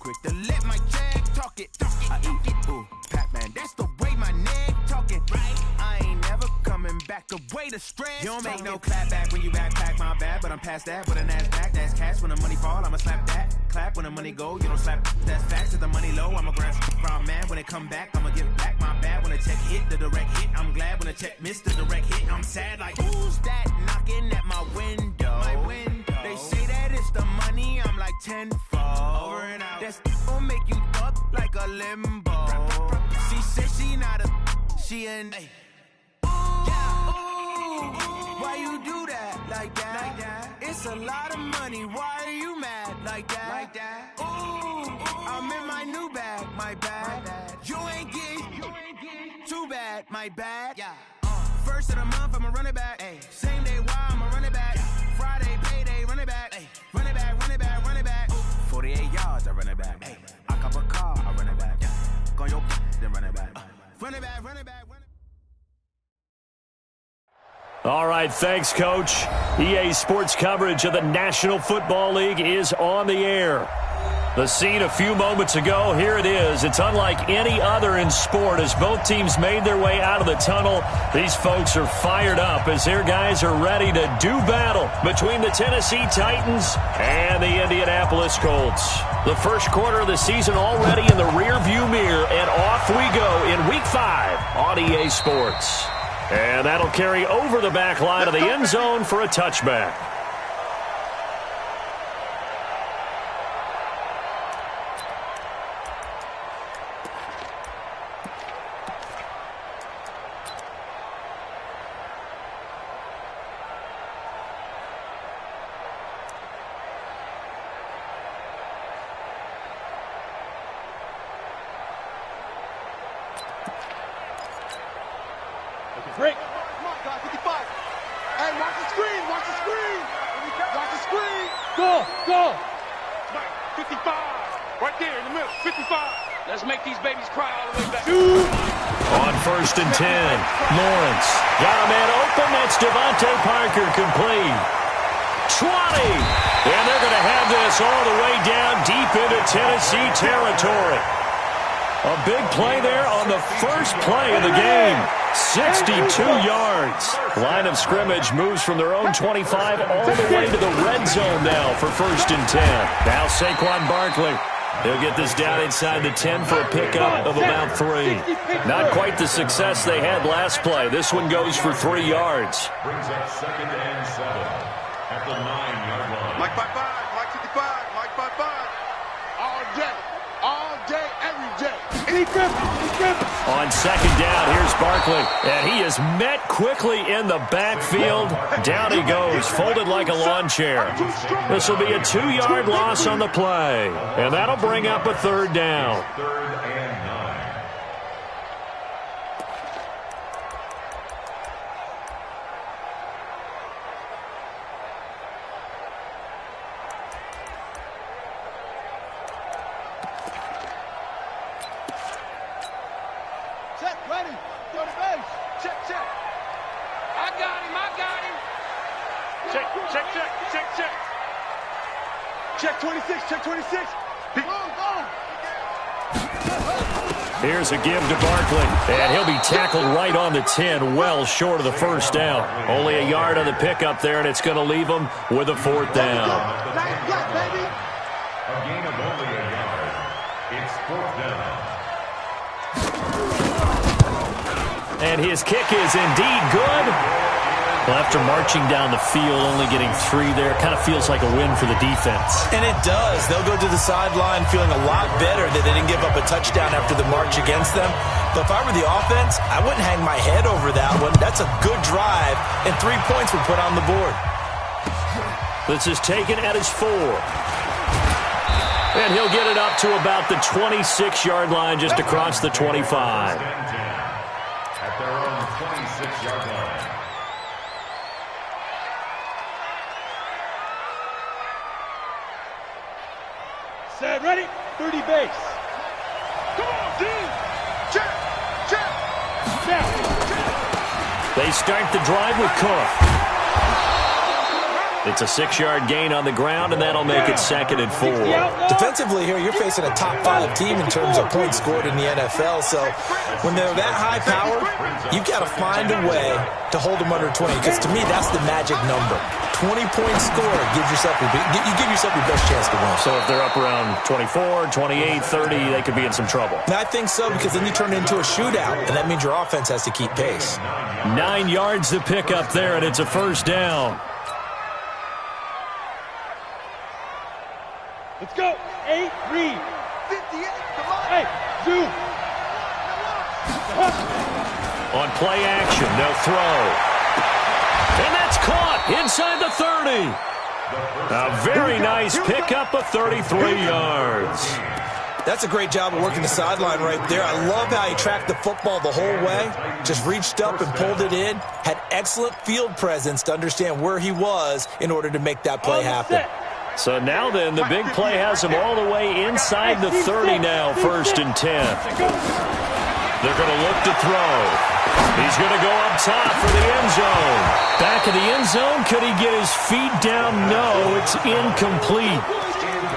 quick to let my jag talk it. I eat it, ooh, Pac-Man, that's the way my neck talking. Right, I ain't never coming back the way the stress. You don't make no clap back when you backpack, my bad, but I'm past that. With a NASDAQ, that's cash. When the money fall, I'ma slap that. Clap when the money go, you don't slap. That's facts. If the money low, I'ma grab from man. When it come back, I'ma give back my bad. When the check hit, the direct hit. I'm glad when the check missed the direct hit. I'm sad like, who's that knocking at my window? They say that it's the money, I'm like tenfold. Over and out. That's gon' make you fuck like a limbo. She said she not a, she an. Hey. Why you do that like that? It's a lot of money. Why are you mad like that? Ooh, I'm in my new bag, my bad. You ain't getting too bad, my bad. Yeah. First of the month, I'ma run it back. Ay. Same day, why I'ma run it back. Friday, payday, run it back. Ay. Run it back, run it back, run it back. 48 yards, I run it back. Ay. I cop a car, I run it back. Go on your then run it back. Run it back, run it back, run it back. All right, thanks, Coach. EA Sports coverage of the National Football League is on the air. The scene a few moments ago, here it is. It's unlike any other in sport as both teams made their way out of the tunnel. These folks are fired up as their guys are ready to do battle between the Tennessee Titans and the Indianapolis Colts. The first quarter of the season already in the rearview mirror, and off we go in Week 5 on EA Sports. And that'll carry over the back line of the end zone for a touchback. Break. God, 55. Hey, watch the screen. Watch the screen. Watch the screen. Go. 55. Right there in the middle. 55. Let's make these babies cry all the way back. On 1st and 10, Lawrence got a man open. That's Devontae Parker complete. 20. And they're going to have this all the way down deep into Tennessee territory. A big play there on the first play of the game. 62 yards. Line of scrimmage moves from their own 25 all the way to the red zone now for 1st and 10. Now Saquon Barkley. He'll get this down inside the 10 for a pickup of about 3. Not quite the success they had last play. This one goes for 3 yards. Brings up 2nd and 7 at the 9-yard line. Mike 55, Mike 55, Mike 55. All day, every day. On 2nd down, here's Barkley. And he is met quickly in the backfield. Down he goes, folded like a lawn chair. This will be a 2-yard loss on the play. And that'll bring up a 3rd down. 3rd and 9. Check, ready. Throw the base. Check. I got him. Check. Check 26, check 26. Go. Here's a give to Barkley, and he'll be tackled right on the 10, well short of the 1st down. Only a yard on the pickup there, and it's going to leave him with a 4th down. A gain of only a yard. It's 4th down. And his kick is indeed good. Well, after marching down the field, only getting 3 there, kind of feels like a win for the defense. And it does. They'll go to the sideline feeling a lot better that they didn't give up a touchdown after the march against them. But if I were the offense, I wouldn't hang my head over that one. That's a good drive, and 3 points were put on the board. This is taken at his 4. And he'll get it up to about the 26-yard line, just across the 25. At their own 26-yard line. Set, ready. 30 base. Come on, D. Check. They start the drive with Cook. It's a 6-yard gain on the ground, and that'll make it 2nd and 4. Defensively here, you're facing a top-5 team in terms of points scored in the NFL. So when they're that high power, you've got to find a way to hold them under 20. Because to me, that's the magic number. 20-point score gives yourself you give yourself your best chance to win. So if they're up around 24, 28, 30, they could be in some trouble. And I think so, because then you turn it into a shootout, and that means your offense has to keep pace. 9 yards to pick up there, and it's a 1st down. Let's go. 8, read. 58, come on. Hey, 2. On play action, they'll throw. And that's caught inside the 30. A very nice pickup of 33 yards. That's a great job of working the sideline right there. I love how he tracked the football the whole way, just reached up and pulled it in, had excellent field presence to understand where he was in order to make that play happen. So now then, the big play has him all the way inside the 30 now, 1st and 10. They're going to look to throw. He's going to go up top for the end zone. Back of the end zone, could he get his feet down? No, it's incomplete.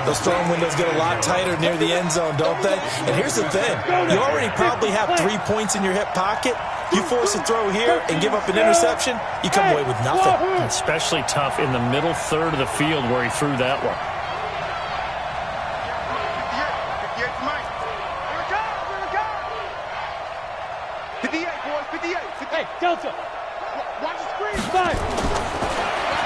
Those throwing windows get a lot tighter near the end zone, don't they? And here's the thing. You already probably have 3 points in your hip pocket. You force a throw here and give up an interception, you come away with nothing. Especially tough in the middle third of the field where he threw that one. 58, boys, 58. Hey, Delta. Watch the screen. 5.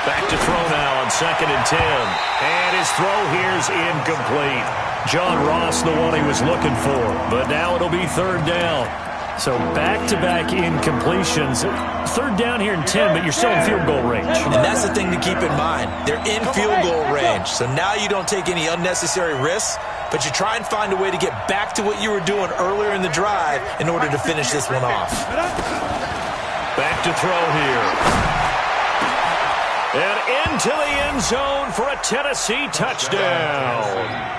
Back to throw now on 2nd and 10. And his throw here's incomplete. John Ross, the one he was looking for. But now it'll be 3rd down. So back-to-back incompletions. 3rd down here in 10, but you're still in field goal range. And that's the thing to keep in mind. They're in field goal range. So now you don't take any unnecessary risks, but you try and find a way to get back to what you were doing earlier in the drive in order to finish this one off. Back to throw here. And into the end zone for a Tennessee touchdown.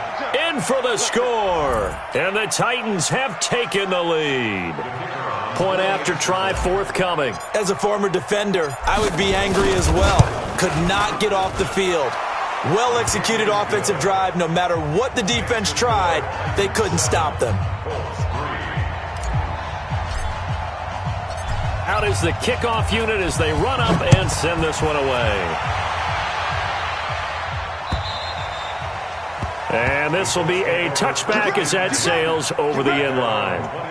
In for the score. And the Titans have taken the lead. Point after try forthcoming. As a former defender, I would be angry as well. Could not get off the field. Well-executed offensive drive. No matter what the defense tried, they couldn't stop them. Out is the kickoff unit as they run up and send this one away. And this will be a touchback as that sails over the end line.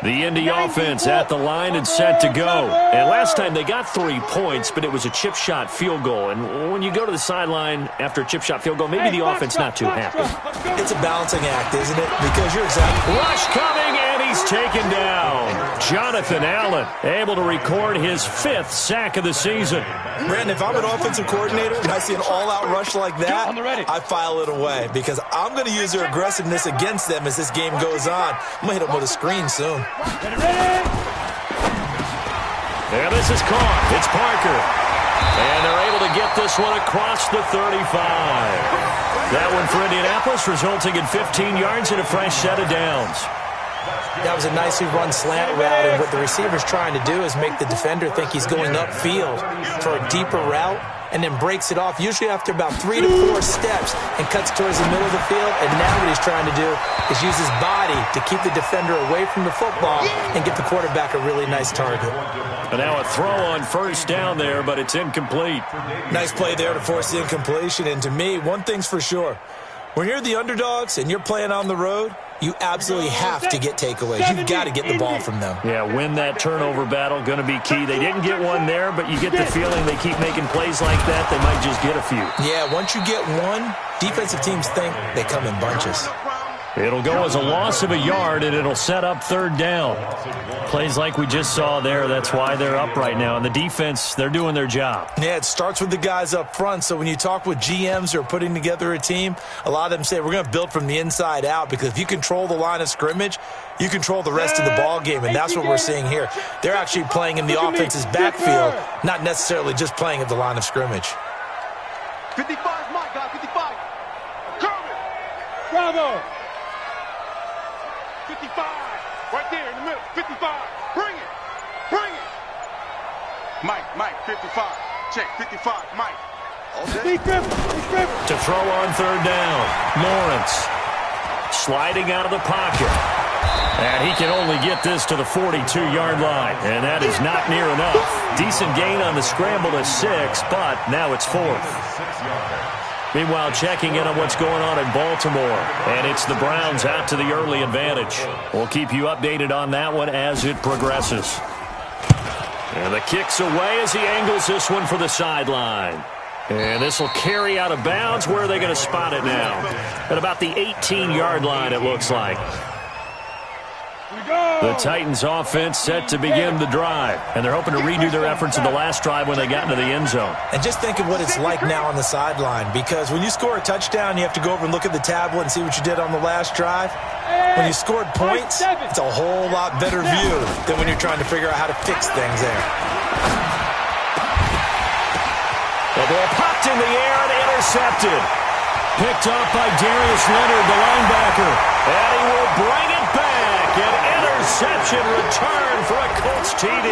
The Indy offense at the line and set to go. And last time they got 3 points, but it was a chip shot field goal. And when you go to the sideline after a chip shot field goal, maybe the offense not too happy. It's a balancing act, isn't it? Because you're exactly... Rush coming, and he's taken down. Jonathan Allen able to record his 5th sack of the season. Brandon, if I'm an offensive coordinator and I see an all-out rush like that, I file it away because I'm going to use their aggressiveness against them as this game goes on. I'm going to hit them with a screen soon. And this is caught. It's Parker. And they're able to get this one across the 35. That one for Indianapolis, resulting in 15 yards and a fresh set of downs. That was a nicely run slant route, and what the receiver's trying to do is make the defender think he's going upfield for a deeper route, and then breaks it off, usually after about 3 to 4 steps, and cuts towards the middle of the field. And now what he's trying to do is use his body to keep the defender away from the football and get the quarterback a really nice target. And now a throw on 1st down there, but it's incomplete. Nice play there to force the incompletion, and to me, one thing's for sure. When you're the underdogs and you're playing on the road, you absolutely have to get takeaways. You've got to get the ball from them. Yeah, win that turnover battle, going to be key. They didn't get one there, but you get the feeling they keep making plays like that, they might just get a few. Yeah, once you get one, defensive teams think they come in bunches. It'll go as a loss of a yard, and it'll set up 3rd down. Plays like we just saw there, that's why they're up right now. And the defense, they're doing their job. Yeah, it starts with the guys up front. So when you talk with GMs who are putting together a team, a lot of them say we're going to build from the inside out, because if you control the line of scrimmage, you control the rest of the ball game, and that's what we're seeing here. They're actually playing in the offense's backfield, not necessarily just playing at the line of scrimmage. 55, my guy, 55. Kermit. Bravo. 55. Right there in the middle. 55. Bring it. Bring it. Mike, 55. Check, 55. Mike. To throw on third down, Lawrence sliding out of the pocket. And he can only get this to the 42-yard line, and that is not near enough. Decent gain on the scramble to 6, but now it's 4th. Meanwhile, checking in on what's going on in Baltimore, and it's the Browns out to the early advantage. We'll keep you updated on that one as it progresses. And the kick's away as he angles this one for the sideline. And this will carry out of bounds. Where are they going to spot it now? At about the 18-yard line, it looks like. The Titans offense set to begin the drive, and they're hoping to redo their efforts in the last drive when they got into the end zone. And just think of what it's like now on the sideline, because when you score a touchdown, you have to go over and look at the tablet and see what you did on the last drive. When you scored points, it's a whole lot better view than when you're trying to figure out how to fix things there. The ball popped in the air and intercepted. Picked up by Darius Leonard, the linebacker. And he will bring it back. An interception return for a Colts TD.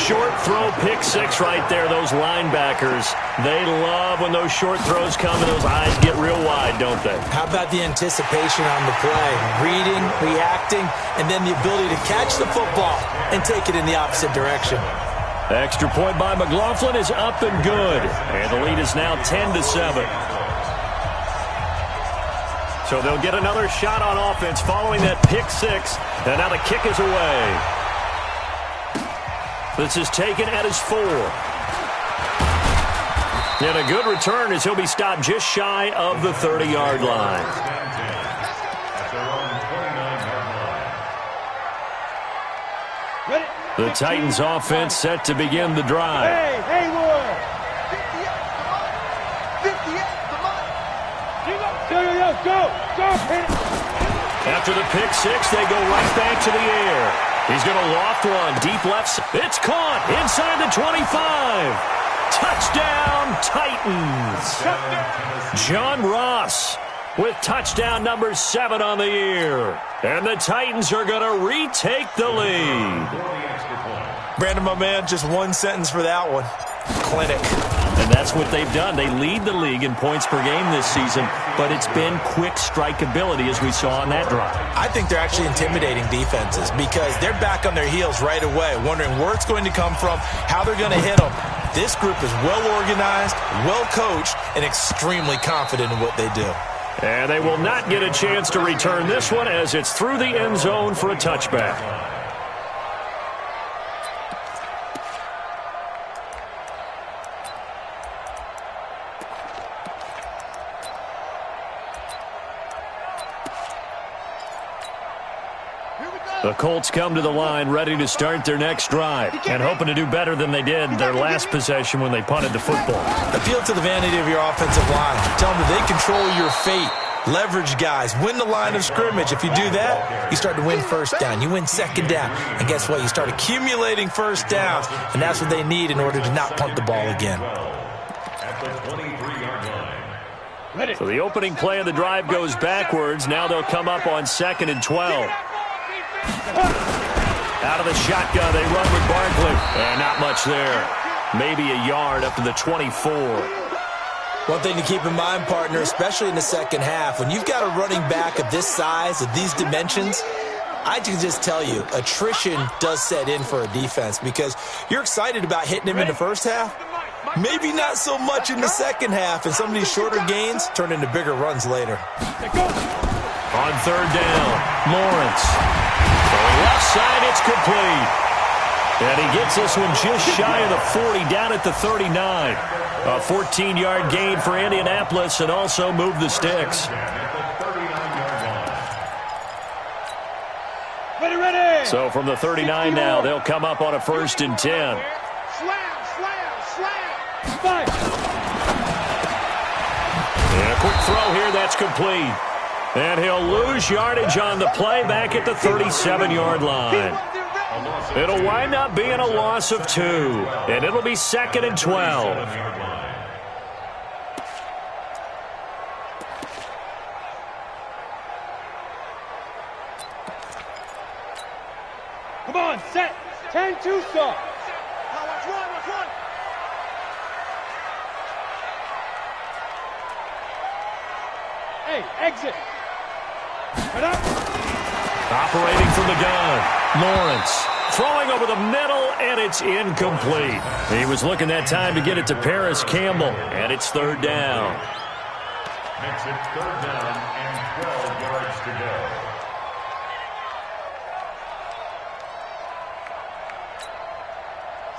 Short throw, pick 6 right there, those linebackers. They love when those short throws come and those eyes get real wide, don't they? How about the anticipation on the play? Reading, reacting, and then the ability to catch the football and take it in the opposite direction. Extra point by McLaughlin is up and good. And the lead is now 10-7. So they'll get another shot on offense following that pick 6. And now the kick is away. This is taken at his 4. And a good return as he'll be stopped just shy of the 30-yard line. The Titans offense set to begin the drive. Hey, Lord. 58, come on. Go. After the pick 6, they go right back to the air. He's going to loft one deep left. It's caught inside the 25. Touchdown, Titans. John Ross with touchdown number 7 on the year. And the Titans are going to retake the lead. Brandon, my man, just one sentence for that one. Clinic. And that's what they've done. They lead the league in points per game this season, but it's been quick strike ability as we saw on that drive. I think they're actually intimidating defenses because they're back on their heels right away, wondering where it's going to come from, how they're going to hit them. This group is well organized, well coached, and extremely confident in what they do. And they will not get a chance to return this one as it's through the end zone for a touchback. The Colts come to the line ready to start their next drive and hoping to do better than they did their last possession when they punted the football. Appeal to the vanity of your offensive line. Tell them that they control your fate. Leverage guys. Win the line of scrimmage. If you do that, you start to win first down. You win second down. And guess what? You start accumulating first downs. And that's what they need in order to not punt the ball again. So the opening play of the drive goes backwards. Now they'll come up on 2nd and 12. Out of the shotgun, they run with Barkley. And not much there. Maybe a yard up to the 24. One thing to keep in mind, partner, especially in the second half, when you've got a running back of this size, of these dimensions, I can just tell you, attrition does set in for a defense because you're excited about hitting him in the first half. Maybe not so much in the second half, and some of these shorter gains turn into bigger runs later. On 3rd down, Lawrence. Left side, it's complete. And he gets this one just shy of the 40, down at the 39. A 14-yard gain for Indianapolis and also moved the sticks. Ready. So from the 39 now, they'll come up on a 1st and 10. Slam. And a quick throw here, that's complete. And he'll lose yardage on the play back at the 37-yard line. It'll wind up being a loss of 2, and it'll be 2nd and 12. Come on, set. 10-2 stop. Watch one. Hey, exit. Right up. Operating from the gun, Lawrence. Throwing over the middle, and it's incomplete. He was looking that time to get it to Paris Campbell, and it's third down. Makes it third down and 12 yards to go.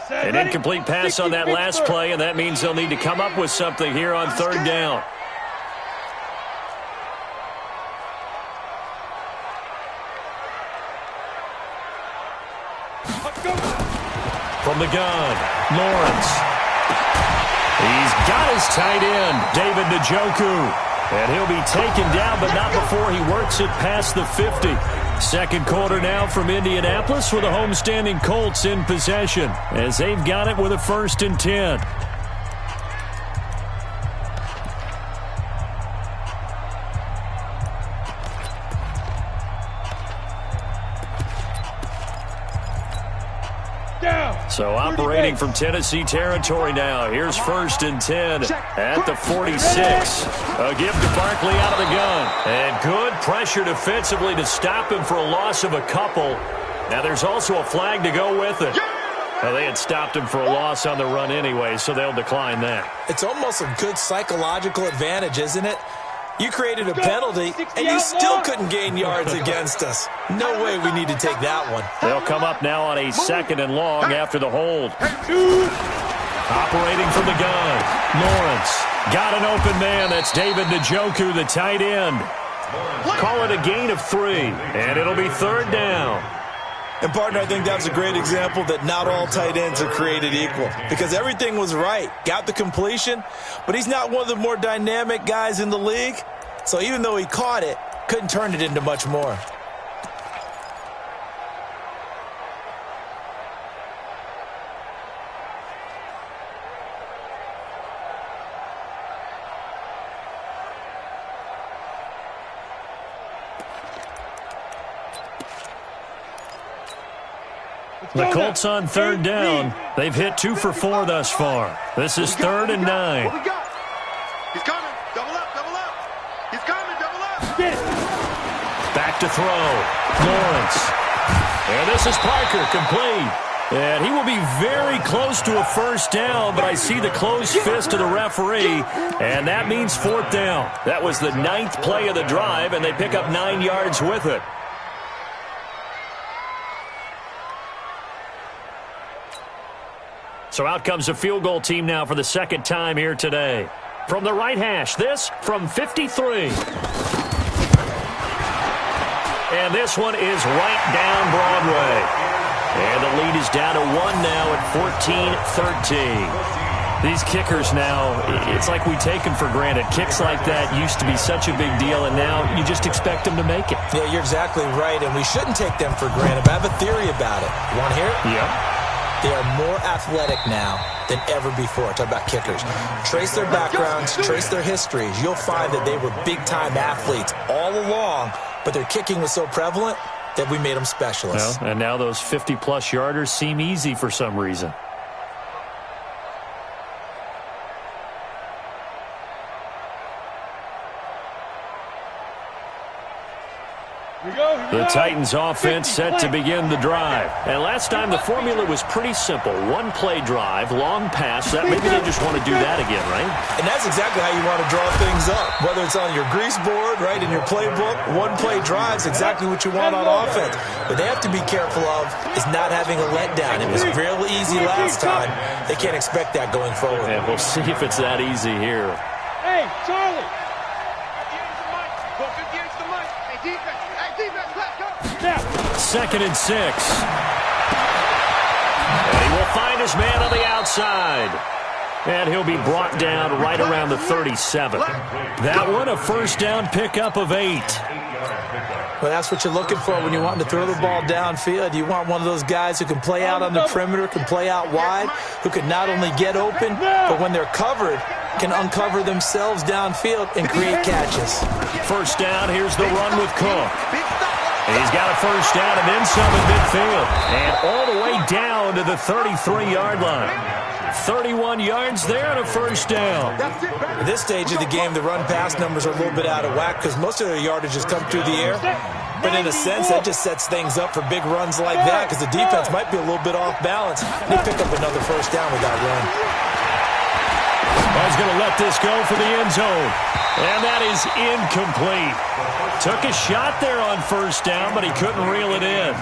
An incomplete pass on that last play, and that means they'll need to come up with something here on third down. From the gun, Lawrence. He's got his tight end, David Njoku. And he'll be taken down, but not before he works it past the 50. Second quarter now from Indianapolis with the homestanding Colts in possession as they've got it with a 1st and 10. So operating from Tennessee territory now. Here's 1st and 10 at the 46. A give to Barkley out of the gun. And good pressure defensively to stop him for a loss of a couple. Now there's also a flag to go with it. Well, they had stopped him for a loss on the run anyway, so they'll decline that. It's almost a good psychological advantage, isn't it? You created a penalty, and you still couldn't gain yards against us. No way we need to take that one. They'll come up now on a 2nd and long after the hold. Operating from the gun, Lawrence. Got an open man. That's David Njoku, the tight end. Call it a gain of 3, and it'll be third down. And, partner, I think that was a great example that not all tight ends are created equal because everything was right. Got the completion, but he's not one of the more dynamic guys in the league. So even though he caught it, couldn't turn it into much more. The Colts on third down. They've hit 2 for 4 thus far. This is 3rd and 9. What we got? He's coming. Double up. He's coming. Double up. Back to throw. Lawrence. And this is Parker, complete. And he will be very close to a 1st down, but I see the closed fist of the referee, and that means 4th down. That was the 9th play of the drive, and they pick up 9 yards with it. So out comes the field goal team now for the 2nd time here today. From the right hash, this from 53. And this one is right down Broadway. And the lead is down to 1 now at 14-13. These kickers now, it's like we take them for granted. Kicks like that used to be such a big deal, and now you just expect them to make it. Yeah, you're exactly right, and we shouldn't take them for granted. But I have a theory about it. You want to hear it? Yeah. They are more athletic now than ever before. Talk about kickers. Trace their backgrounds, trace their histories. You'll find that they were big-time athletes all along, but their kicking was so prevalent that we made them specialists. Well, and now those 50-plus yarders seem easy for some reason. The Titans offense set to begin the drive. And last time the formula was pretty simple. 1-play drive, long pass. That maybe they just want to do that again, right? And that's exactly how you want to draw things up. Whether it's on your grease board, right, in your playbook, 1-play drive's exactly what you want on offense. But they have to be careful of is not having a letdown. It was real easy last time. They can't expect that going forward. And we'll see if it's that easy here. Hey, Charlie. Now. 2nd and 6. And he will find his man on the outside. And he'll be brought down right around the 37. That one, a 1st down pickup of 8. Well, that's what you're looking for when you want to throw the ball downfield. You want one of those guys who can play out on the perimeter, can play out wide, who can not only get open, but when they're covered, can uncover themselves downfield and create catches. 1st down, here's the run with Cook. And he's got a first down and then some in midfield. And all the way down to the 33-yard line. 31 yards there and a first down. At this stage of the game, the run-pass numbers are a little bit out of whack because most of their yardage has come through the air. But in a sense, that just sets things up for big runs like that because the defense might be a little bit off balance. They pick up another first down with that run. He's going to let this go for the end zone. And that is incomplete. Took a shot there on first down, but he couldn't reel it in.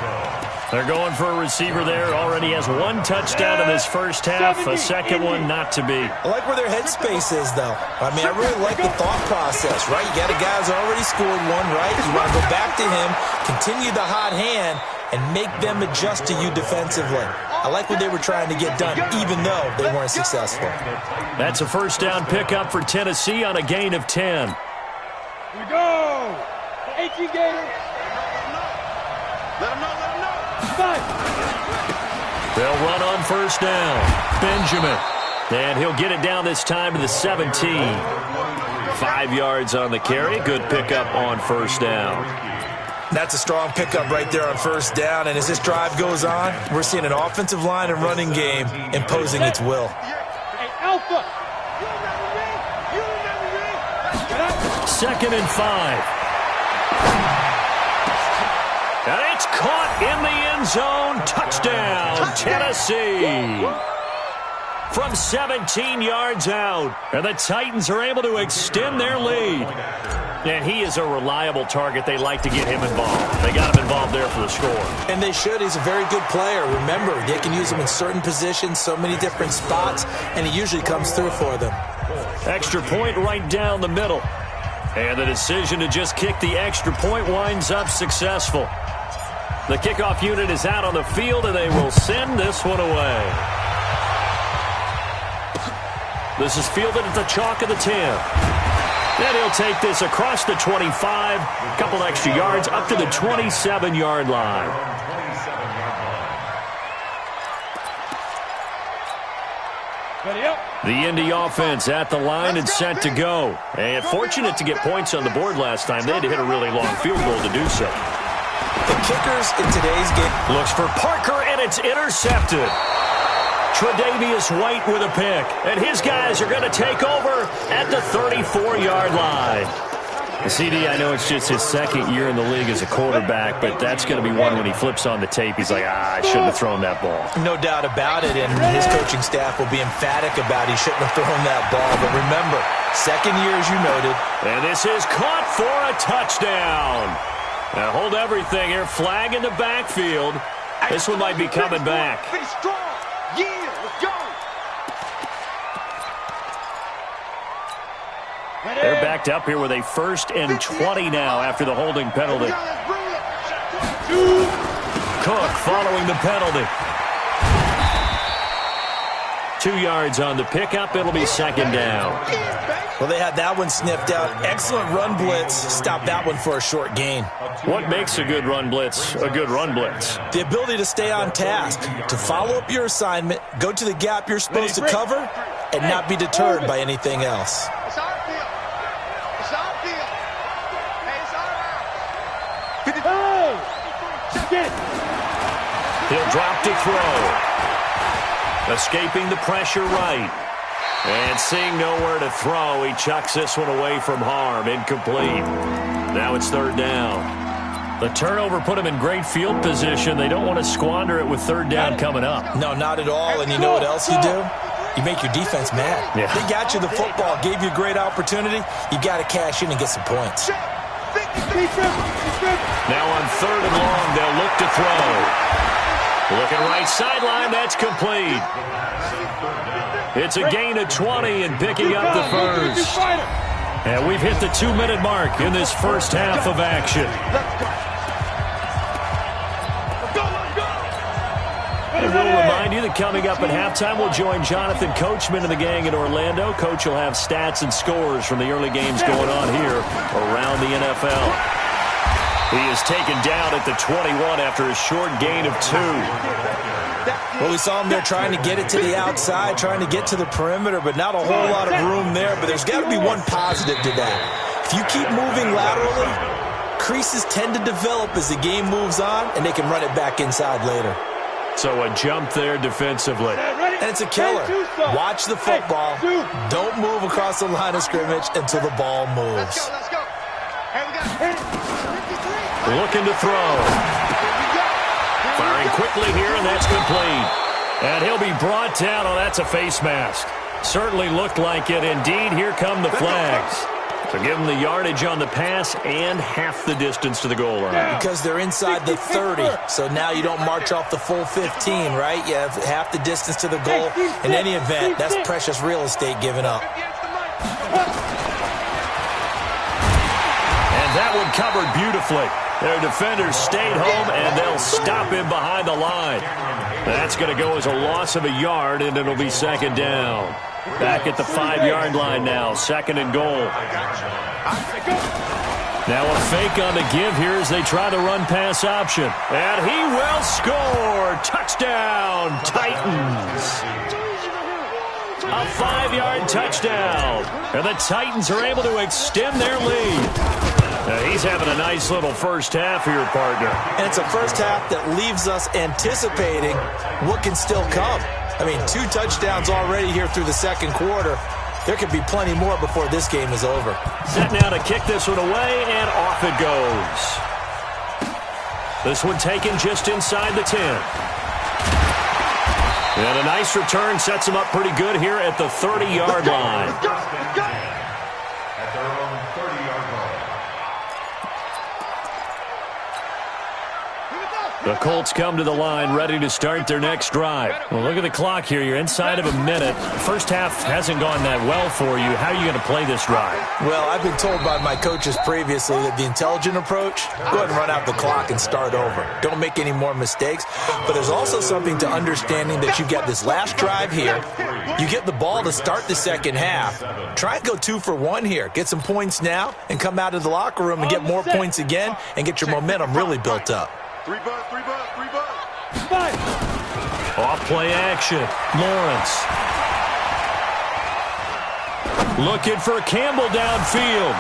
They're going for a receiver there. Already has one touchdown in this first half. A second one not to be. I like where their headspace is, though. I mean, I really like the thought process, right? You got a guy who's already scored one, right? You want to go back to him, continue the hot hand, and make them adjust to you defensively. I like what they were trying to get done, even though they weren't successful. That's a first down pickup for Tennessee on a gain of 10. Here we go. 18 Gators. Let them know. They'll run on first down. Benjamin. And he'll get it down this time to the 17. 5 yards on the carry. Good pickup on first down. That's a strong pickup right there on first down. And as this drive goes on, we're seeing an offensive line and running game imposing its will. Hey, Alpha. 2nd and 5. And it's caught in the end zone. Touchdown, Tennessee. From 17 yards out. And the Titans are able to extend their lead. And he is a reliable target. They like to get him involved. They got him involved there for the score. And they should. He's a very good player. Remember, they can use him in certain positions, so many different spots, and he usually comes through for them. Extra point right down the middle. And the decision to just kick the extra point winds up successful. The kickoff unit is out on the field, and they will send this one away. This is fielded at the chalk of the 10. And he'll take this across the 25, a couple extra yards, up to the 27-yard line. The Indy offense at the line and set to go. And fortunate to get points on the board last time. They had to hit a really long field goal to do so. The kickers in today's game. Looks for Parker, and it's intercepted. Tre'Davious White with a pick. And his guys are going to take over at the 34-yard line. CD, I know it's just his second year in the league as a quarterback, but that's going to be one when he flips on the tape. He's like, I shouldn't have thrown that ball. No doubt about it, and his coaching staff will be emphatic about he shouldn't have thrown that ball. But remember, second year, as you noted. And this is caught for a touchdown. Now hold everything here. Flag in the backfield. This one might be coming back. Finish strong. Yeah, let's go. They're backed up here with a 1st and 20 now after the holding penalty. Cook following the penalty. 2 yards on the pickup. It'll be 2nd down. Well, they had that one sniffed out. Excellent run blitz. Stop that one for a short gain. What makes a good run blitz a good run blitz? The ability to stay on task, to follow up your assignment, go to the gap you're supposed to cover, and not be deterred by anything else. It's our field. It's our field. Hey, it's our house. He'll drop to throw. Escaping the pressure right. And seeing nowhere to throw, he chucks this one away from harm. Incomplete. Now it's 3rd down. The turnover put him in great field position. They don't want to squander it with 3rd down coming up. No, not at all. And you know what else you do? You make your defense mad. Yeah. They got you the football, gave you a great opportunity. You got to cash in and get some points. Now on 3rd and long, they'll look to throw. Looking right sideline, that's complete. It's a gain of 20 and picking up the first. And we've hit the 2-minute mark in this first half of action. And we'll remind you that coming up at halftime, we'll join Jonathan Coachman and the gang in Orlando. Coach will have stats and scores from the early games going on here around the NFL. He is taken down at the 21 after a short gain of 2. Well, we saw him there trying to get it to the outside, trying to get to the perimeter, but not a whole lot of room there. But there's got to be one positive to that. If you keep moving laterally, creases tend to develop as the game moves on, and they can run it back inside later. So a jump there defensively. And it's a killer. Watch the football. Don't move across the line of scrimmage until the ball moves. Let's go. Hey, we got 53. Looking to throw. Firing quickly here, and that's complete. And he'll be brought down. Oh, that's a face mask. Certainly looked like it. Indeed, here come the flags. So give them the yardage on the pass and half the distance to the goal line. Because they're inside the 30, so now you don't march off the full 15, right? You have half the distance to the goal. In any event, that's precious real estate given up. And that one covered beautifully. Their defenders stayed home, and they'll stop him behind the line. That's going to go as a loss of a yard, and it'll be second down. Back at the 5-yard line now, second and goal. Now a fake on the give here as they try the run-pass option. And he will score. Touchdown, Titans. A 5-yard touchdown. And the Titans are able to extend their lead. He's having a nice little first half here, partner. And it's a first half that leaves us anticipating what can still come. I mean, 2 touchdowns already here through the second quarter. There could be plenty more before this game is over. Set now to kick this one away, and off it goes. This one taken just inside the 10. And a nice return sets him up pretty good here at the 30-yard line. At their own 30-yard line. The Colts come to the line ready to start their next drive. Well, look at the clock here. You're inside of a minute. The first half hasn't gone that well for you. How are you going to play this drive? Well, I've been told by my coaches previously that the intelligent approach, go ahead and run out the clock and start over. Don't make any more mistakes. But there's also something to understanding that you get this last drive here. You get the ball to start the second half. Try and go 2 for 1 here. Get some points now and come out of the locker room and get more points again and get your momentum really built up. 3 bucks. Off play action. Lawrence. Looking for Campbell downfield.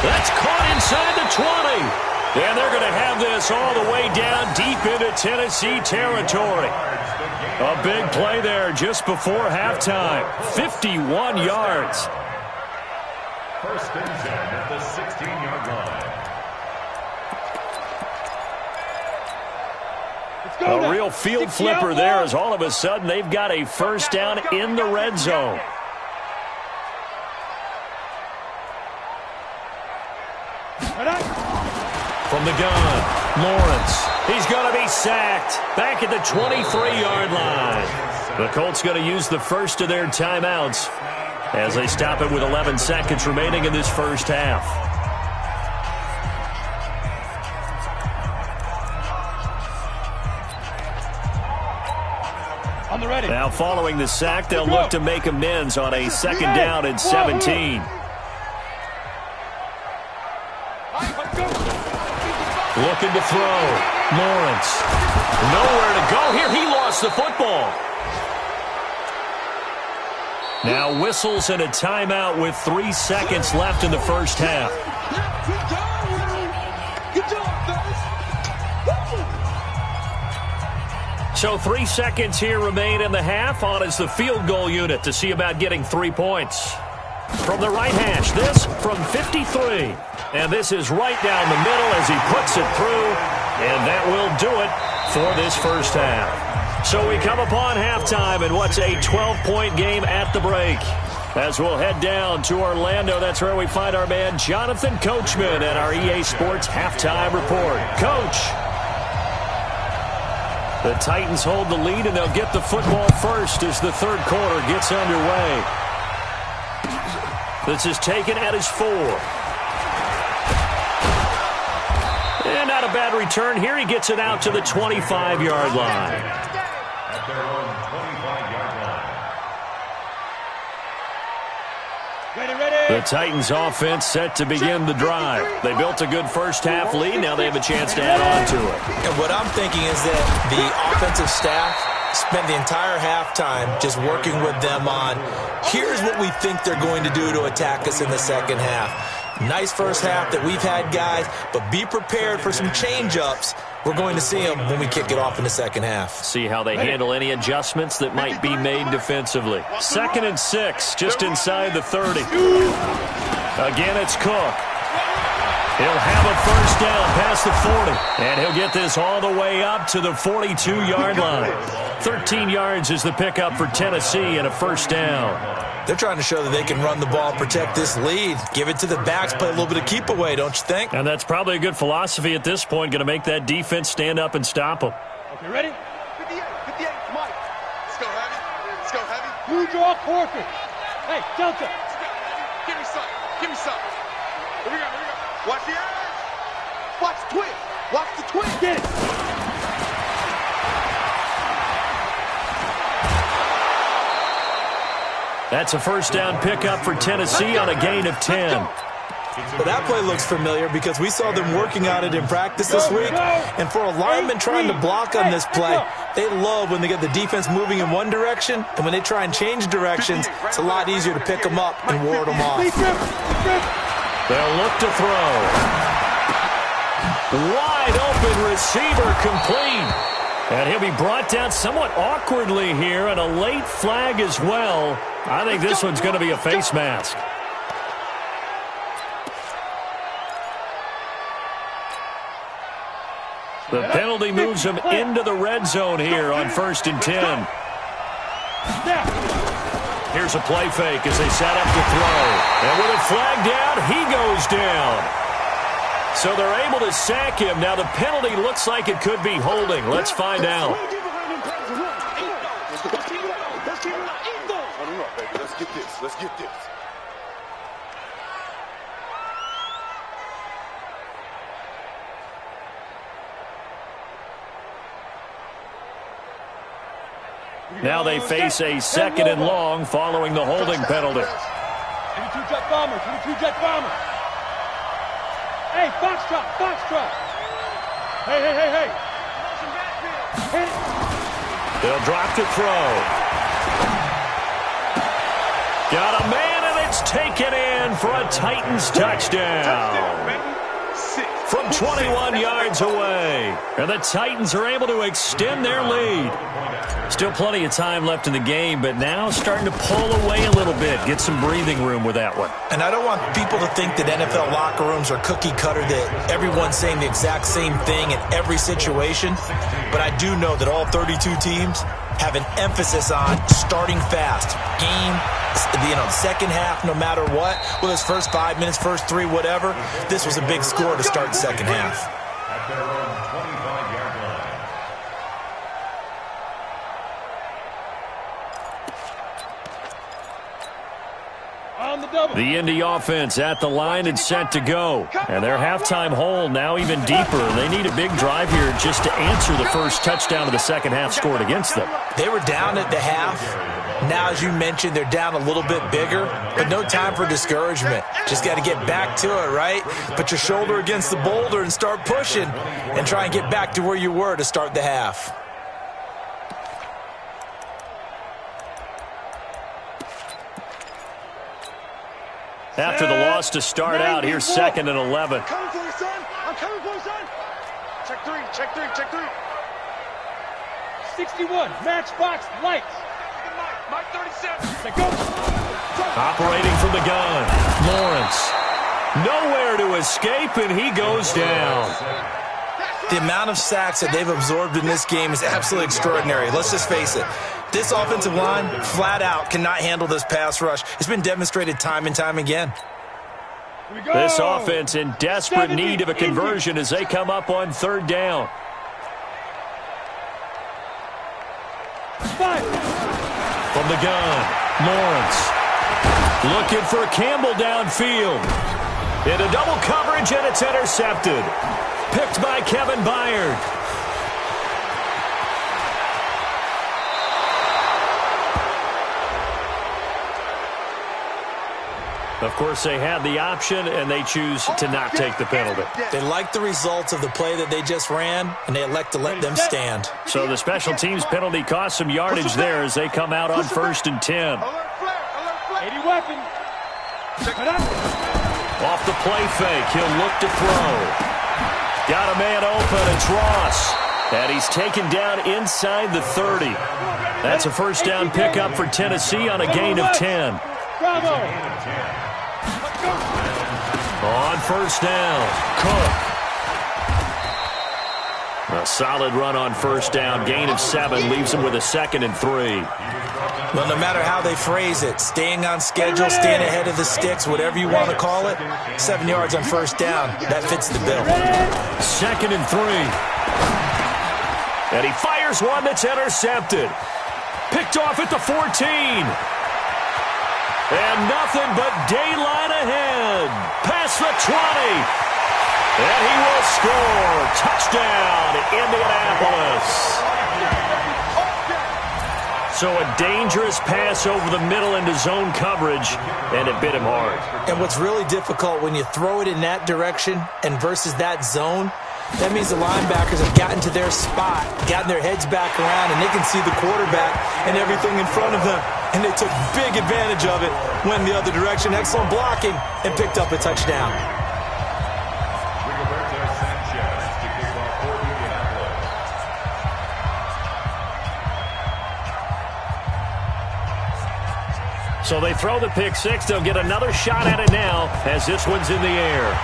That's caught inside the 20. And they're going to have this all the way down deep into Tennessee territory. A big play there just before halftime. 51 yards. First and 10 at the 16-yard line. A real field flipper there as all of a sudden they've got a first down in the red zone. From the gun, Lawrence. He's going to be sacked back at the 23-yard line. The Colts going to use the first of their timeouts as they stop it with 11 seconds remaining in this first half. Now following the sack, they'll look to make amends on a second down and 17. Looking to throw. Lawrence. Nowhere to go here. He lost the football. Now whistles and a timeout with 3 seconds left in the first half. So 3 seconds here remain in the half. On is the field goal unit to see about getting 3 points. From the right hash, this from 53. And this is right down the middle as he puts it through. And that will do it for this first half. So we come upon halftime in what's a 12-point game at the break. As we'll head down to Orlando, that's where we find our man Jonathan Coachman at our EA Sports Halftime Report. Coach. The Titans hold the lead, and they'll get the football first as the third quarter gets underway. This is taken at his 4. And not a bad return here. He gets it out to the 25-yard line. At their own 25-yard line. The Titans offense set to begin the drive. They built a good first-half lead. Now they have a chance to add on to it. And what I'm thinking is that the offensive staff spent the entire halftime just working with them on, here's what we think they're going to do to attack us in the second half. Nice first half that we've had, guys, but be prepared for some change-ups. We're going to see them when we kick it off in the second half. See how they handle any adjustments that might be made defensively. 2nd and 6, just inside the 30. Again, it's Cook. He'll have a first down past the 40, and he'll get this all the way up to the 42-yard line. 13 yards is the pickup for Tennessee and a first down. They're trying to show that they can run the ball and protect this lead. Give it to the backs, play a little bit of keep away, don't you think? And that's probably a good philosophy at this point, going to make that defense stand up and stop them. Okay, ready? 58, come on. Let's go heavy. You draw quarter. Hey, Delta. Give me some. Here we go. Watch the edge. Watch the twin. Get it. That's a first down pickup for Tennessee on a gain of 10. Well, that play looks familiar because we saw them working on it in practice this week. And for a lineman trying to block on this play, they love when they get the defense moving in one direction. And when they try and change directions, it's a lot easier to pick them up and ward them off. They'll look to throw. Wide open receiver complete. And he'll be brought down somewhat awkwardly here, and a late flag as well. I think this one's going to be a face mask. The penalty moves him into the red zone here on 1st and 10. Here's a play fake as they set up to throw. And with a flag down, he goes down. So they're able to sack him. Now the penalty looks like it could be holding. Let's find out. Let's get this. Now they face a 2nd and long following the holding penalty. 22-jet bomber. Hey, Foxtrot. Hey. They'll drop to throw. Got a man, and it's taken in for a Titans touchdown. From 21 yards away. And the Titans are able to extend their lead. Still plenty of time left in the game, but now starting to pull away a little bit. Get some breathing room with that one. And I don't want people to think that NFL locker rooms are cookie cutter, that everyone's saying the exact same thing in every situation. But I do know that all 32 teams have an emphasis on starting fast. Second half, no matter what, whether it's first 5 minutes, first 3, whatever, this was a big score to start the second half. At their own 25-yard line. On the double. The Indy offense at the line and set to go. And their halftime hole now even deeper. They need a big drive here just to answer the first touchdown of the second half scored against them. They were down at the half. Now, as you mentioned, they're down a little bit bigger, but no time for discouragement. Just got to get back to it, right? Put your shoulder against the boulder and start pushing and try and get back to where you were to start the half. After the loss to start out, here's 2nd and 11. I'm coming for you, son. Check three. 61, matchbox lights. Mike 37. Go. Operating from the gun, Lawrence. Nowhere to escape, and he goes down. The amount of sacks that they've absorbed in this game is absolutely extraordinary. Let's just face it. This offensive line, flat out, cannot handle this pass rush. It's been demonstrated time and time again. This offense in desperate need of a conversion as they come up on 3rd down. From the gun, Lawrence. Looking for Campbell downfield. Into double coverage, and it's intercepted. Picked by Kevin Byard. Of course, they had the option, and they choose to not take the penalty. They like the results of the play that they just ran, and they elect to let them stand. So the special teams penalty cost some yardage there as they come out on 1st and 10. 80 weapon. Off the play fake, he'll look to throw. Got a man open, it's Ross. And he's taken down inside the 30. That's a first down pickup for Tennessee on a gain of 10. On first down, Cook. A solid run on first down. Gain of 7 leaves him with a 2nd and 3. Well, no matter how they phrase it, staying on schedule, staying ahead of the sticks, whatever you want to call it, 7 yards on first down, that fits the bill. 2nd and 3. And he fires one that's intercepted. Picked off at the 14. And nothing but daylight ahead. Past the 20. And he will score. Touchdown, Indianapolis. So a dangerous pass over the middle into zone coverage, and it bit him hard. And what's really difficult when you throw it in that direction and versus that zone, that means the linebackers have gotten to their spot, gotten their heads back around, and they can see the quarterback and everything in front of them. And they took big advantage of it, went the other direction, excellent blocking, and picked up a touchdown. So they throw the pick six. They'll get another shot at it now as this one's in the air.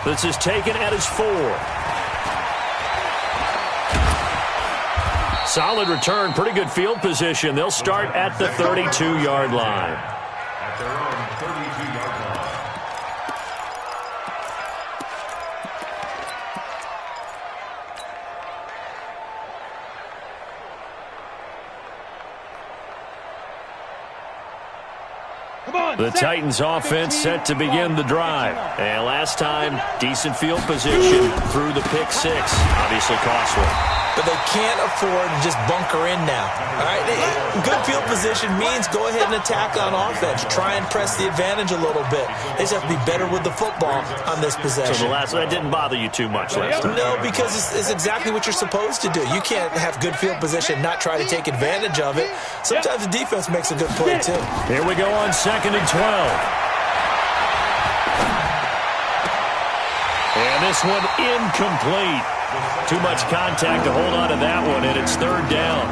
This is taken at his 4. Solid return, pretty good field position. They'll start at the 32-yard line. At their own 32-yard line. The Titans offense set to begin the drive. And last time, decent field position through the pick six. Obviously costly. But they can't afford to just bunker in now. All right, good field position means go ahead and attack on offense. Try and press the advantage a little bit. They just have to be better with the football on this possession. So that didn't bother you too much last time? No, because it's exactly what you're supposed to do. You can't have good field position, not try to take advantage of it. Sometimes the defense makes a good play, too. Here we go on 2nd and 12. And this one incomplete. Too much contact to hold on to that one, and it's 3rd down.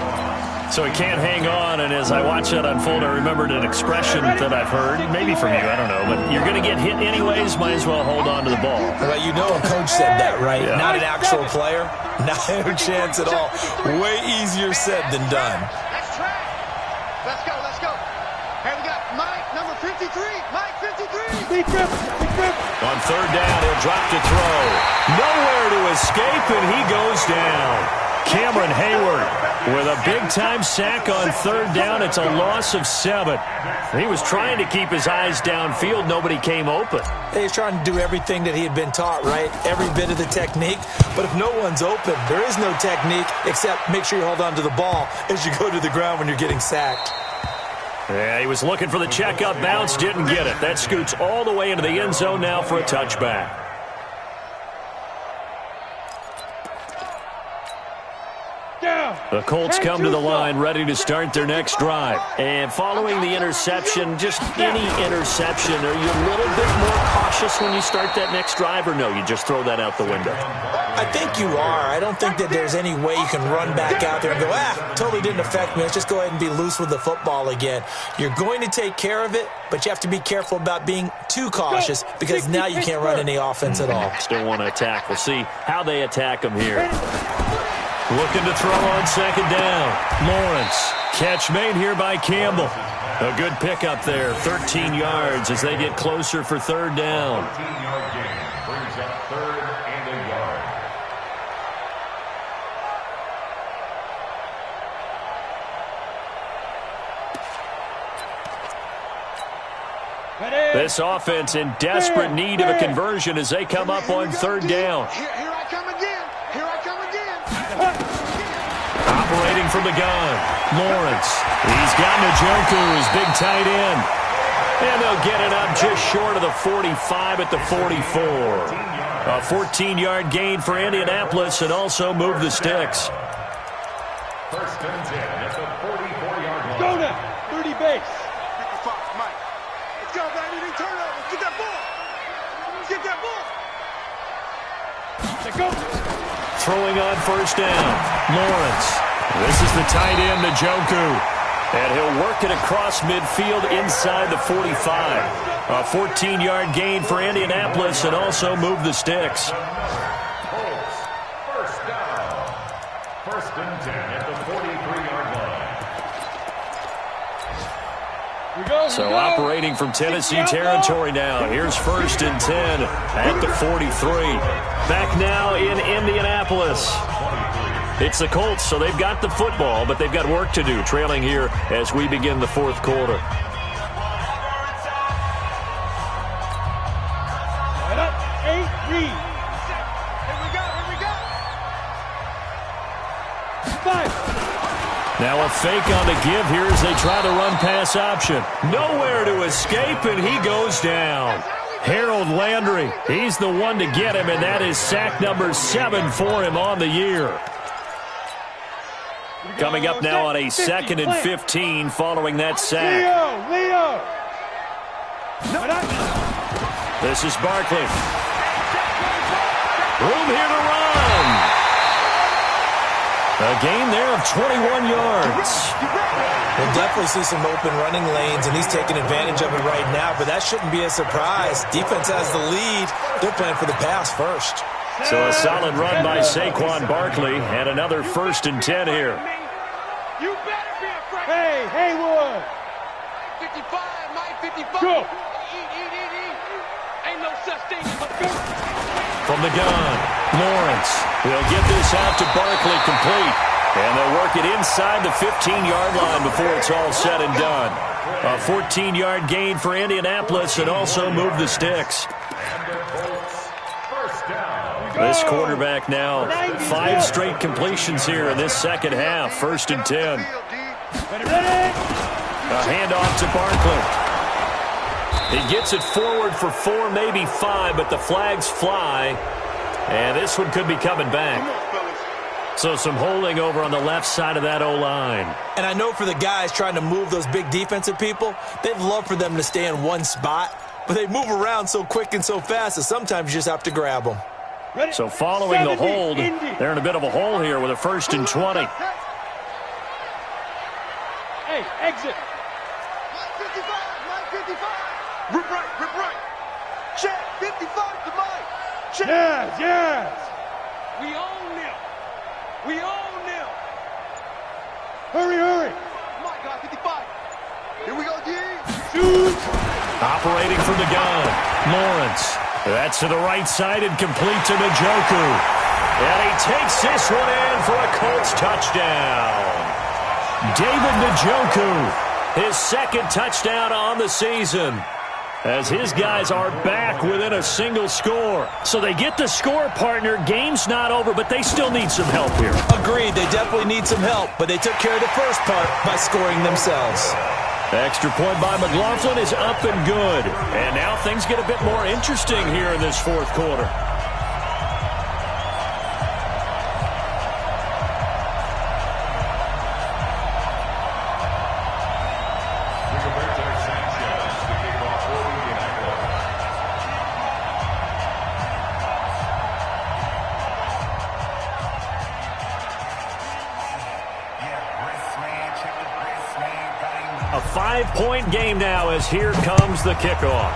So he can't hang on, and as I watch that unfold, I remembered an expression that I've heard, maybe from you, I don't know, but you're going to get hit anyways, might as well hold on to the ball. Well, you know a coach said that, right? Yeah. Not an actual player. Not a chance at all. Way easier said than done. Let's try. Let's go, let's go. Hey, we got Mike, number 53. Mike, 53. Big trip. On 3rd down, he'll drop to throw. Nowhere to escape, and he goes down. Cameron Hayward with a big-time sack on 3rd down. It's a loss of 7. He was trying to keep his eyes downfield. Nobody came open. He's trying to do everything that he had been taught, right? Every bit of the technique. But if no one's open, there is no technique except make sure you hold on to the ball as you go to the ground when you're getting sacked. Yeah, he was looking for the check-up bounce, didn't get it. That scoots all the way into the end zone now for a touchback. The Colts come to the line ready to start their next drive. And following the interception, just any interception, are you a little bit more cautious when you start that next drive, or no, you just throw that out the window? I think you are. I don't think that there's any way you can run back out there and go, totally didn't affect me. Let's just go ahead and be loose with the football again. You're going to take care of it, but you have to be careful about being too cautious because now you can't run any offense at all. Still want to attack. We'll see how they attack them here. Looking to throw on 2nd down. Lawrence. Catch made here by Campbell. A good pickup there. 13 yards as they get closer for 3rd down. 14-yard gain brings up 3rd and a yard. This offense in desperate need of a conversion as they come up on 3rd down. Here I come again. Here I come again. Operating from the gun, Lawrence. He's got Njoku, his big tight end. And they'll get it up just short of the 45 at the 44. A 14-yard gain for Indianapolis and also move the sticks. 1st and 10 at the 44-yard line. Go now. 30 base. 55, Mike. Let's go, baby. throwing on first down. Lawrence. This is the tight end, Njoku. And he'll work it across midfield inside the 45. A 14-yard gain for Indianapolis and also move the sticks. First down. First and 10 at the 43-yard line. So operating from Tennessee territory now. Here's first and 10 at the 43. Back now in Indianapolis. It's the Colts, so they've got the football, but they've got work to do, trailing here as we begin the fourth quarter. Now a fake on the give here as they try the run-pass option. Nowhere to escape, and he goes down. Harold Landry, he's the one to get him, and that is sack number 7 for him on the year. Coming up now on a 2nd and 15 following that sack. This is Barkley. Room here to run. A gain there of 21 yards. We'll definitely see some open running lanes, and he's taking advantage of it right now, but that shouldn't be a surprise. Defense has the lead. They're playing for the pass first. So a solid run by Saquon Barkley, and another 1st and 10 here. You better be afraid. Hey, Haywood. 55, my 55. Go. Eat. Ain't no such thing as a go. From the gun, Lawrence will get this out to Barkley complete. And they'll work it inside the 15-yard line before it's all said and done. A 14-yard gain for Indianapolis and also move the sticks. This quarterback now 5 straight completions here in this second half. 1st and 10. A handoff to Barkley. He gets it forward for 4, maybe 5, but the flags fly. And this one could be coming back. So some holding over on the left side of that O-line. And I know for the guys trying to move those big defensive people, they'd love for them to stay in one spot. But they move around so quick and so fast that sometimes you just have to grab them. So following the hold, they're in a bit of a hole here with a 1st and 20. Hey, exit. 55. Rip right. Check, 55 to Mike. Check. Yes. We own them. Hurry. Mike got 55. Here we go, D. Shoot. Operating from the gun, Lawrence. That's to the right side and complete to Njoku. And he takes this one in for a Colts touchdown. David Njoku, his 2nd touchdown on the season, as his guys are back within a single score. So they get the score, partner. Game's not over, but they still need some help here. Agreed, they definitely need some help, but they took care of the first part by scoring themselves. Extra point by McLaughlin is up and good. And now things get a bit more interesting here in this fourth quarter. A 5-point game now as here comes the kickoff.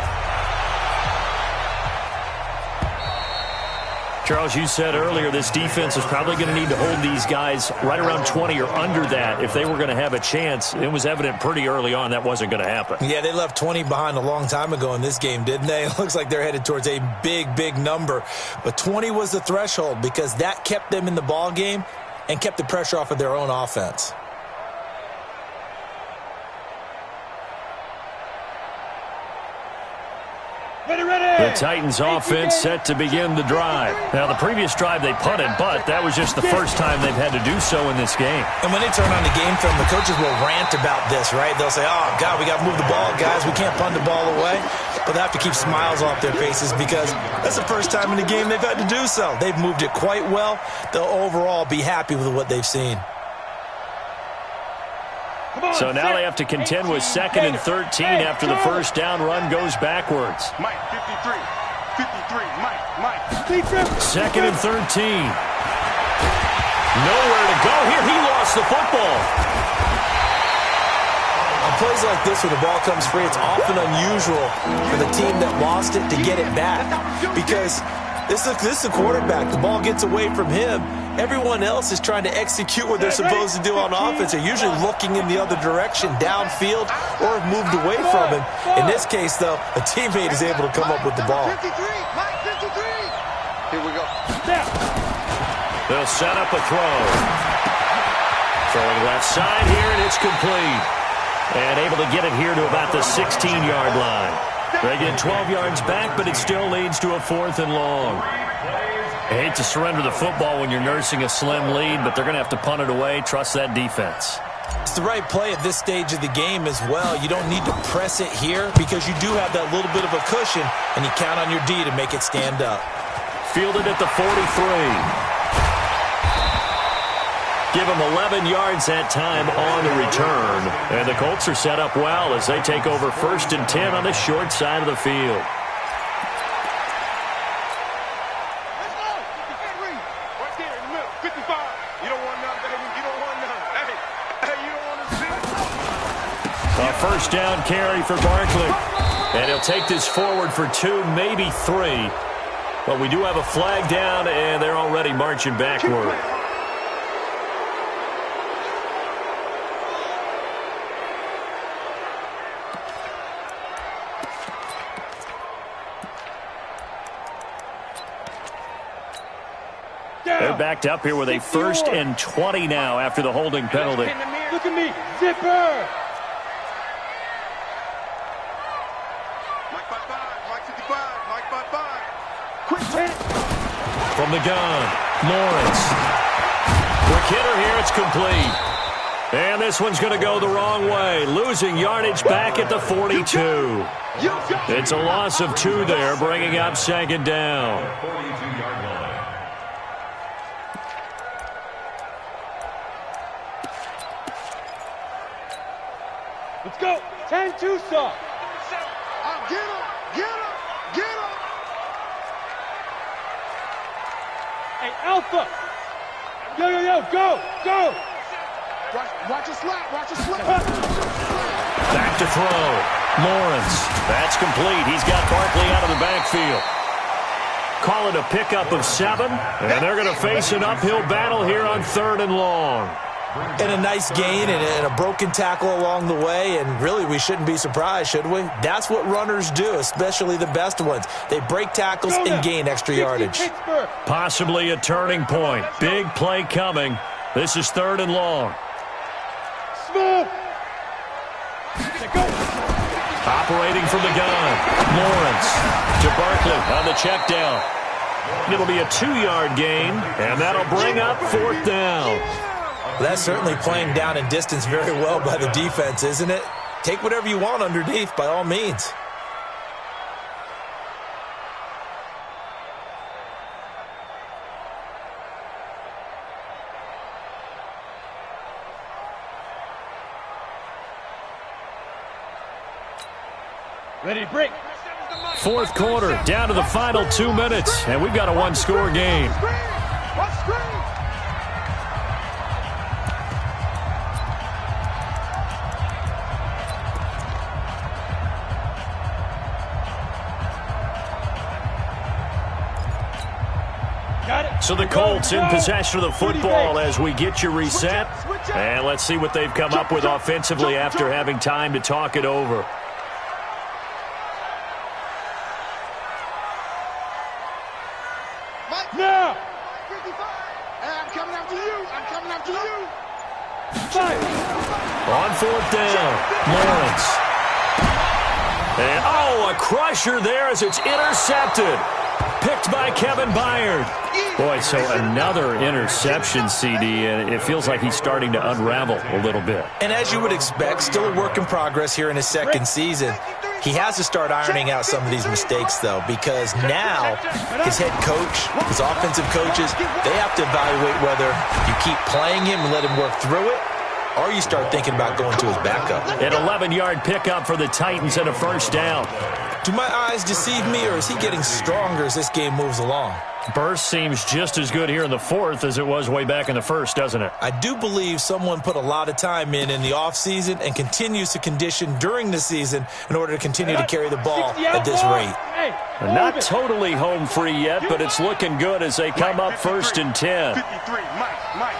Charles, you said earlier this defense is probably going to need to hold these guys right around 20 or under that if they were going to have a chance. It was evident pretty early on that wasn't going to happen. Yeah, they left 20 behind a long time ago in this game, didn't they? It looks like they're headed towards a big number. But 20 was the threshold because that kept them in the ball game and kept the pressure off of their own offense. The Titans offense set to begin the drive. Now, the previous drive they punted, but that was just the first time they've had to do so in this game. And when they turn on the game film, the coaches will rant about this, right? They'll say, oh, God, we got to move the ball, guys. We can't punt the ball away. But they have to keep smiles off their faces because that's the first time in the game they've had to do so. They've moved it quite well. They'll overall be happy with what they've seen. So now they have to contend with 2nd and 13 after the first down run goes backwards. Mike, 53, Mike. 2nd and 13. Nowhere to go here. He lost the football. On plays like this where the ball comes free, it's often unusual for the team that lost it to get it back. Because this is the quarterback. The ball gets away from him. Everyone else is trying to execute what they're supposed to do on offense. They're usually looking in the other direction, downfield, or have moved away from him. In this case, though, a teammate is able to come up with the ball. Here we go. They'll set up a throw. Throwing left side here, and it's complete. And able to get it here to about the 16-yard line. They get 12 yards back, but it still leads to a 4th and long. I hate to surrender the football when you're nursing a slim lead, but they're going to have to punt it away. Trust that defense. It's the right play at this stage of the game as well. You don't need to press it here because you do have that little bit of a cushion, and you count on your D to make it stand up. Fielded at the 43. Give him 11 yards that time on the return. And the Colts are set up well as they take over 1st and 10 on the short side of the field. Let's go. Right there in the middle. 55. You don't want none, baby. You don't want none. Hey, you don't want to see. A 1st down carry for Barkley. And he'll take this forward for 2, maybe 3. But we do have a flag down, and they're already marching backward. They're backed up here with a 1st and 20 now after the holding penalty. Look at me. Zipper. Mike 5-5. Mike 55. Mike 5-5. Quick hit. From the gun, Lawrence. Quick hitter here, it's complete. And this one's going to go the wrong way, losing yardage back at the 42. It's a loss of 2 there, bringing up 2nd down. 42-yard line. Let's go. 10-2, son. Get him. Get him. Get him. Hey, Alpha. Yo, go. Go. Watch your slap. Watch your slap. Back to throw. Lawrence. That's complete. He's got Barkley out of the backfield. Call it a pickup of 7, and they're going to face an uphill battle here on 3rd and long. And a nice gain and a broken tackle along the way, and really we shouldn't be surprised, should we? That's what runners do, especially the best ones. They break tackles and gain extra yardage. Possibly a turning point. Big play coming. This is 3rd and long. Smooth. Operating from the gun. Lawrence to Barkley on the check down. It'll be a 2-yard gain, and that'll bring up 4th down. Well, that's certainly playing down in distance very well by the defense, isn't it? Take whatever you want underneath, by all means. Ready to break. 4th quarter, down to the final 2 minutes, and we've got a 1-score game. So the Colts in possession of the football as we get you reset. And let's see what they've come up with offensively after having time to talk it over. Now! I'm coming after you. I'm coming after you. On 4th down, Lawrence. And, a crusher there as it's intercepted. Picked by Kevin Byard. Boy, so another interception, CD, and it feels like he's starting to unravel a little bit. And as you would expect, still a work in progress here in his 2nd season. He has to start ironing out some of these mistakes, though, because now his head coach, his offensive coaches, they have to evaluate whether you keep playing him and let him work through it, or you start thinking about going to his backup. An 11-yard pickup for the Titans and a 1st down. Do my eyes deceive me, or is he getting stronger as this game moves along? Burst seems just as good here in the fourth as it was way back in the first, doesn't it? I do believe someone put a lot of time in the offseason and continues to condition during the season in order to continue to carry the ball at this rate. They're not totally home free yet, but it's looking good as they come up 1st and 10. 53, Mike.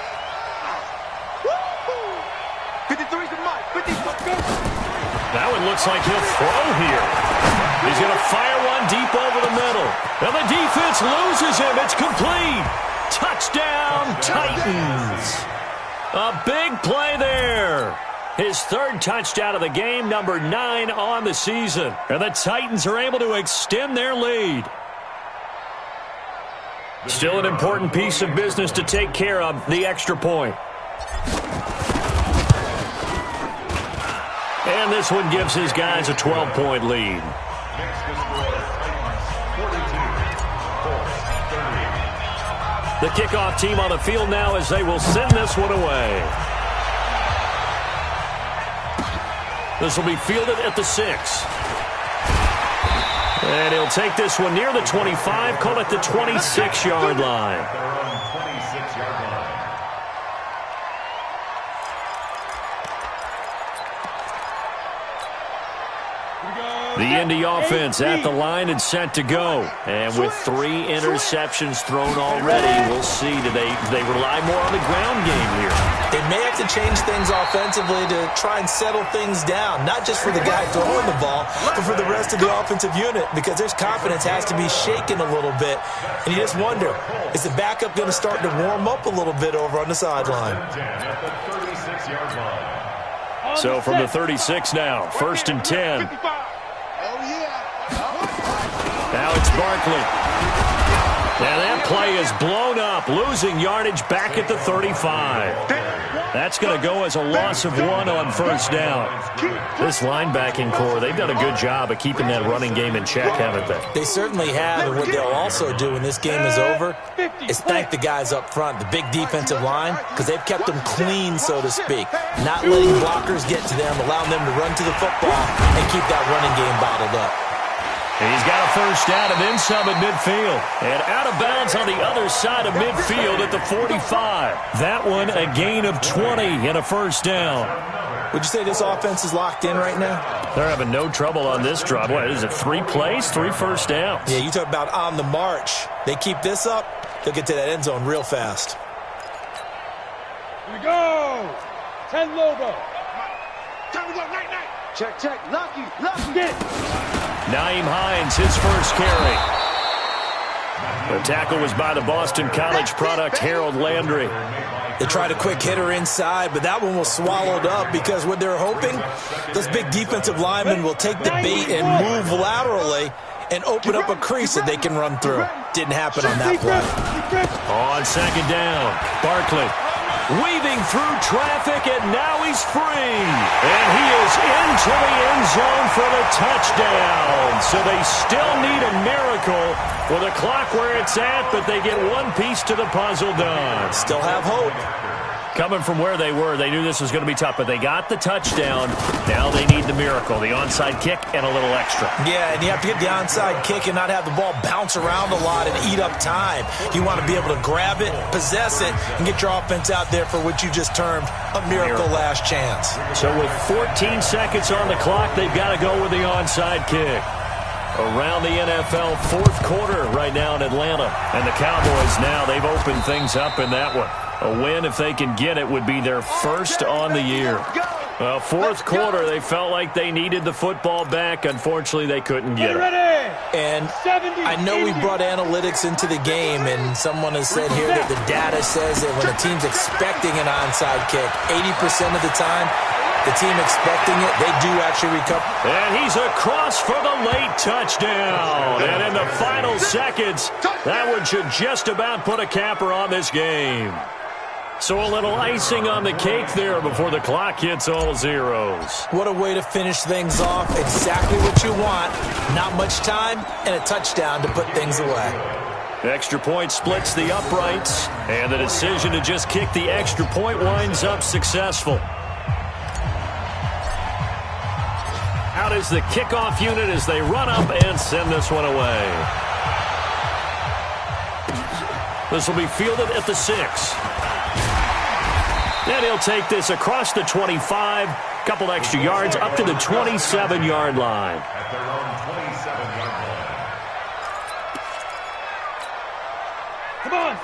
53's the Mike. 53. That one looks like he'll throw here. He's going to fire one deep over the middle. And the defense loses him. It's complete. Touchdown, Titans. A big play there. His 3rd touchdown of the game, number 9 on the season. And the Titans are able to extend their lead. Still an important piece of business to take care of, the extra point. And this one gives his guys a 12-point lead. The kickoff team on the field now as they will send this one away. This will be fielded at the 6. And he'll take this one near the 25, call it the 26-yard line. The Indy offense at the line and set to go. And with 3 interceptions thrown already, we'll see. Do they rely more on the ground game here? They may have to change things offensively to try and settle things down, not just for the guy throwing the ball, but for the rest of the offensive unit, because their confidence has to be shaken a little bit. And you just wonder, is the backup going to start to warm up a little bit over on the sideline? So from the 36 now, 1st and 10. Now it's Barkley. And that play is blown up, losing yardage back at the 35. That's going to go as a loss of 1 on 1st down. This linebacking core, they've done a good job of keeping that running game in check, haven't they? They certainly have, and what they'll also do when this game is over is thank the guys up front, the big defensive line, because they've kept them clean, so to speak, not letting blockers get to them, allowing them to run to the football and keep that running game bottled up. He's got a 1st down and then some at midfield. And out of bounds on the other side of midfield at the 45. That one a gain of 20 and a 1st down. Would you say this offense is locked in right now? They're having no trouble on this drive. What is it, 3 plays, 3 1st downs? Yeah, you talk about on the march. They keep this up, they'll get to that end zone real fast. Here we go. 10 logo. Time to go, night. Check. Lucky. Get it. Nyheim Hines, his 1st carry. The tackle was by the Boston College product, Harold Landry. They tried a quick hitter inside, but that one was swallowed up because what they're hoping, those big defensive linemen will take the bait and move laterally and open up a crease that they can run through. Didn't happen on that play. On 2nd down, Barkley weaving through traffic, and now he's free. And he is into the end zone for the touchdown. So they still need a miracle with a clock where it's at, but they get one piece to the puzzle done. Still have hope. Coming from where they were, they knew this was going to be tough, but they got the touchdown. Now they need the miracle, the onside kick and a little extra. Yeah, and you have to get the onside kick and not have the ball bounce around a lot and eat up time. You want to be able to grab it, possess it, and get your offense out there for what you just termed a miracle last chance. So with 14 seconds on the clock, they've got to go with the onside kick. Around the NFL, 4th quarter right now in Atlanta. And the Cowboys now, they've opened things up in that one. A win, if they can get it, would be their 1st on the year. 4th quarter, they felt like they needed the football back. Unfortunately, they couldn't get it. And I know we brought analytics into the game, and someone has said here that the data says that when a team's expecting an onside kick, 80% of the time, the team expecting it, they do actually recover. And he's across for the late touchdown. And in the final seconds, that one should just about put a capper on this game. So a little icing on the cake there before the clock hits all zeros. What a way to finish things off. Exactly what you want. Not much time and a touchdown to put things away. Extra point splits the uprights, and the decision to just kick the extra point winds up successful. Out is the kickoff unit as they run up and send this one away. This will be fielded at the 6. And he'll take this across the 25, couple extra yards up to the 27-yard line. At their own 27-yard line.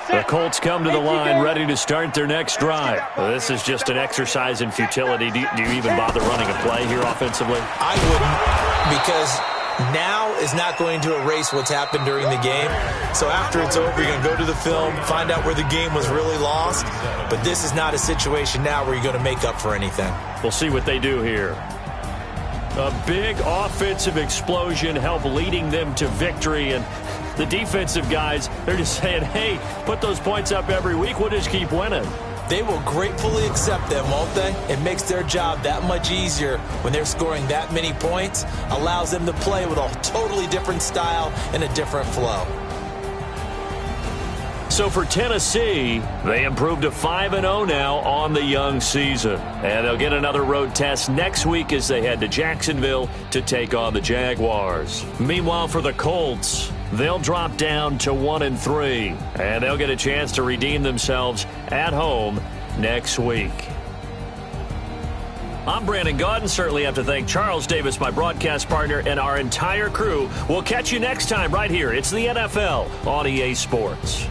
The Colts come to the line ready to start their next drive. This is just an exercise in futility. Do you even bother running a play here offensively? I wouldn't, because now is not going to erase what's happened during the game. So after it's over, you're going to go to the film, find out where the game was really lost. But this is not a situation now where you're going to make up for anything. We'll see what they do here. A big offensive explosion helped leading them to victory, and the defensive guys, they're just saying, hey, put those points up every week, we'll just keep winning. They will gratefully accept them, won't they? It makes their job that much easier when they're scoring that many points, allows them to play with a totally different style and a different flow. So for Tennessee, they improved to 5-0 now on the young season. And they'll get another road test next week as they head to Jacksonville to take on the Jaguars. Meanwhile, for the Colts, they'll drop down to 1-3. And they'll get a chance to redeem themselves at home next week. I'm Brandon Gaudin. Certainly have to thank Charles Davis, my broadcast partner, and our entire crew. We'll catch you next time right here. It's the NFL on EA Sports.